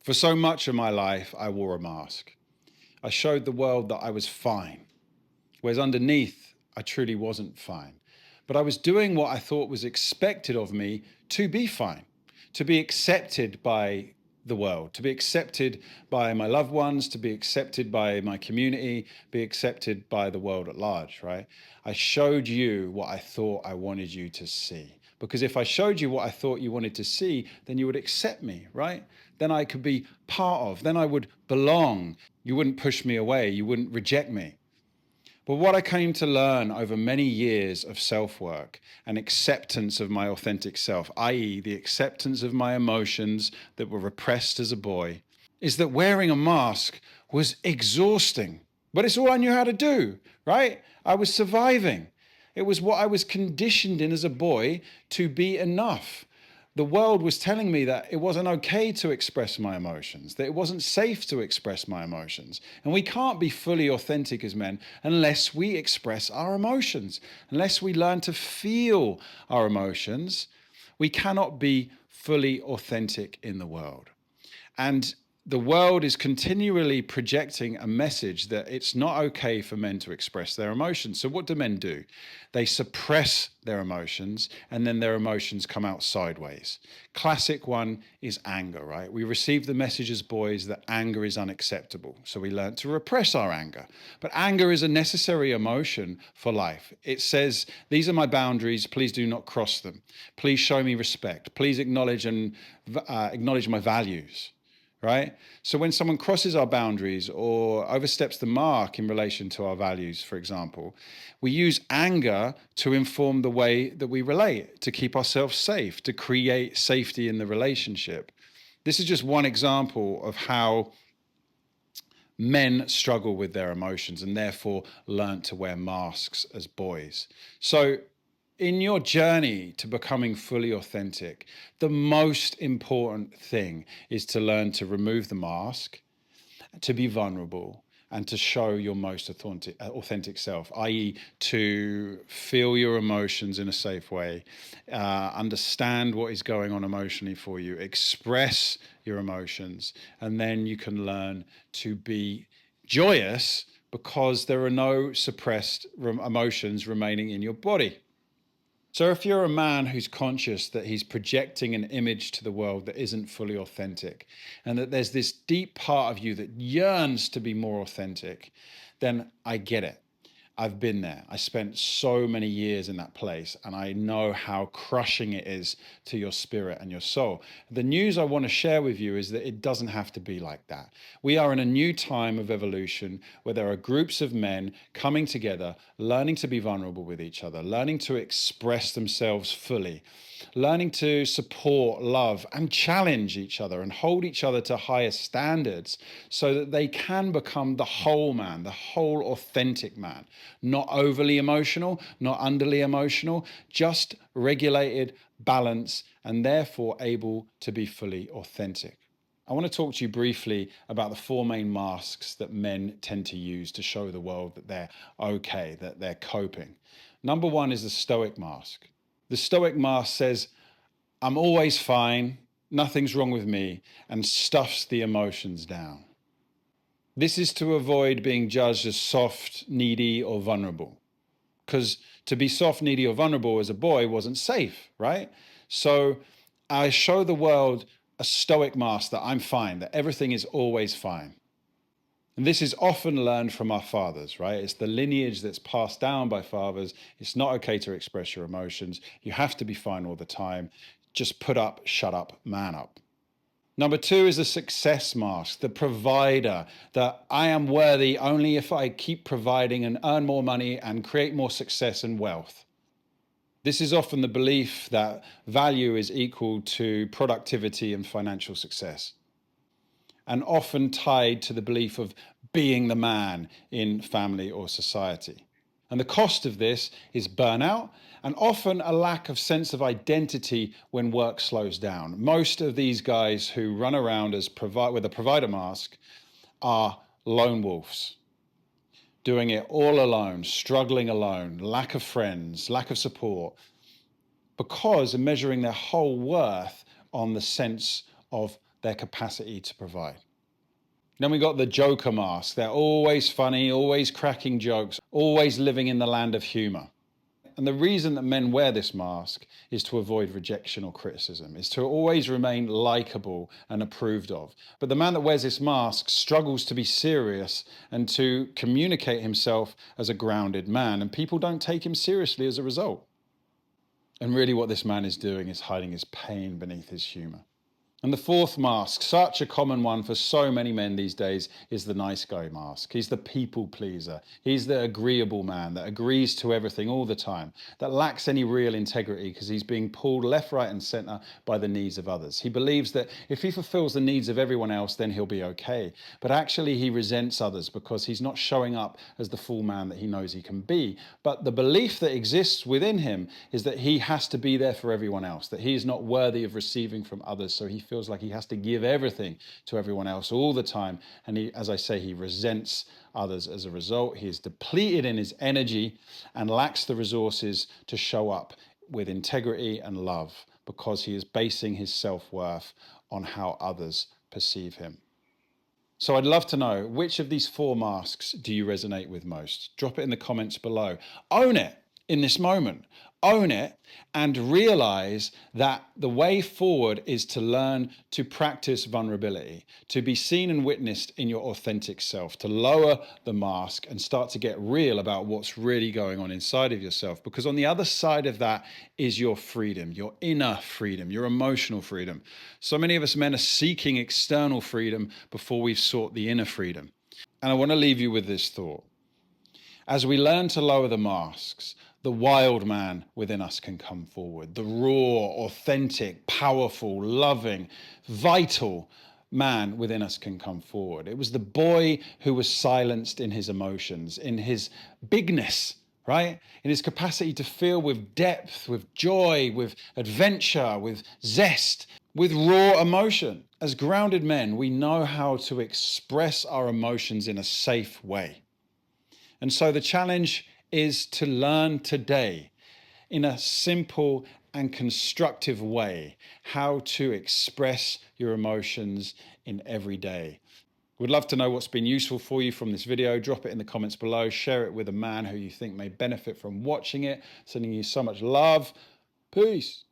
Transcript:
For so much of my life, I wore a mask. I showed the world that I was fine, whereas underneath, I truly wasn't fine. But I was doing what I thought was expected of me to be fine, to be accepted by the world, to be accepted by my loved ones, to be accepted by my community, be accepted by the world at large, right? I showed you what I thought I wanted you to see. Because if I showed you what I thought you wanted to see, then you would accept me, right? Then I could be part of, then I would belong. You wouldn't push me away, you wouldn't reject me. But what I came to learn over many years of self-work and acceptance of my authentic self, i.e., the acceptance of my emotions that were repressed as a boy, is that wearing a mask was exhausting. But it's all I knew how to do, right? I was surviving. It was what I was conditioned in as a boy to be enough. The world was telling me that it wasn't okay to express my emotions, that it wasn't safe to express my emotions. And we can't be fully authentic as men unless we express our emotions, unless we learn to feel our emotions. We cannot be fully authentic in the world. And the world is continually projecting a message that it's not okay for men to express their emotions. So what do men do? They suppress their emotions, and then their emotions come out sideways. Classic one is anger, right? We received the message as boys that anger is unacceptable. So we learn to repress our anger. But anger is a necessary emotion for life. It says, these are my boundaries. Please do not cross them. Please show me respect. Please acknowledge my values. Right? So when someone crosses our boundaries or oversteps the mark in relation to our values, for example, we use anger to inform the way that we relate, to keep ourselves safe, to create safety in the relationship. This is just one example of how men struggle with their emotions and therefore learn to wear masks as boys. So in your journey to becoming fully authentic, the most important thing is to learn to remove the mask, to be vulnerable, and to show your most authentic self, i.e., to feel your emotions in a safe way, understand what is going on emotionally for you, express your emotions, and then you can learn to be joyous because there are no suppressed emotions remaining in your body. So if you're a man who's conscious that he's projecting an image to the world that isn't fully authentic, and that there's this deep part of you that yearns to be more authentic, then I get it. I've been there. I spent so many years in that place, and I know how crushing it is to your spirit and your soul. The news I want to share with you is that it doesn't have to be like that. We are in a new time of evolution where there are groups of men coming together, learning to be vulnerable with each other, learning to express themselves fully, learning to support, love, and challenge each other and hold each other to higher standards so that they can become the whole man, the whole authentic man. Not overly emotional, not underly emotional, just regulated, balanced, and therefore able to be fully authentic. I want to talk to you briefly about the four main masks that men tend to use to show the world that they're okay, that they're coping. Number one is the Stoic mask. The Stoic mask says, I'm always fine, nothing's wrong with me, and stuffs the emotions down. This is to avoid being judged as soft, needy, or vulnerable. Because to be soft, needy, or vulnerable as a boy wasn't safe, right? So I show the world a stoic mask that I'm fine, that everything is always fine. And this is often learned from our fathers, right? It's the lineage that's passed down by fathers. It's not okay to express your emotions. You have to be fine all the time. Just put up, shut up, man up. Number two is the success mask, the provider, that I am worthy only if I keep providing and earn more money and create more success and wealth. This is often the belief that value is equal to productivity and financial success, and often tied to the belief of being the man in family or society. And the cost of this is burnout and often a lack of sense of identity when work slows down. Most of these guys who run around as with a provider mask are lone wolves, doing it all alone, struggling alone, lack of friends, lack of support, because of measuring their whole worth on the sense of their capacity to provide. Then we got the Joker mask. They're always funny, always cracking jokes, always living in the land of humor. And the reason that men wear this mask is to avoid rejection or criticism, is to always remain likable and approved of. But the man that wears this mask struggles to be serious and to communicate himself as a grounded man, and people don't take him seriously as a result. And really what this man is doing is hiding his pain beneath his humor. And the fourth mask, such a common one for so many men these days, is the nice guy mask. He's the people pleaser. He's the agreeable man that agrees to everything all the time, that lacks any real integrity because he's being pulled left, right, and center by the needs of others. He believes that if he fulfills the needs of everyone else, then he'll be okay. But actually, he resents others because he's not showing up as the full man that he knows he can be. But the belief that exists within him is that he has to be there for everyone else, that he is not worthy of receiving from others, so he feels like he has to give everything to everyone else all the time. And he, as I say, he resents others as a result. He is depleted in his energy and lacks the resources to show up with integrity and love because he is basing his self-worth on how others perceive him. So I'd love to know, which of these four masks do you resonate with most? Drop it in the comments below. Own it in this moment. Own it and realize that the way forward is to learn to practice vulnerability, to be seen and witnessed in your authentic self, to lower the mask and start to get real about what's really going on inside of yourself. Because on the other side of that is your freedom, your inner freedom, your emotional freedom. So many of us men are seeking external freedom before we've sought the inner freedom. And I want to leave you with this thought. As we learn to lower the masks, the wild man within us can come forward. The raw, authentic, powerful, loving, vital man within us can come forward. It was the boy who was silenced in his emotions, in his bigness, right? In his capacity to feel with depth, with joy, with adventure, with zest, with raw emotion. As grounded men, we know how to express our emotions in a safe way. And so the challenge is to learn today in a simple and constructive way how to express your emotions in every day. Would love to know what's been useful for you from this video. Drop it in the comments below. Share it with a man who you think may benefit from watching it. Sending you so much love. Peace.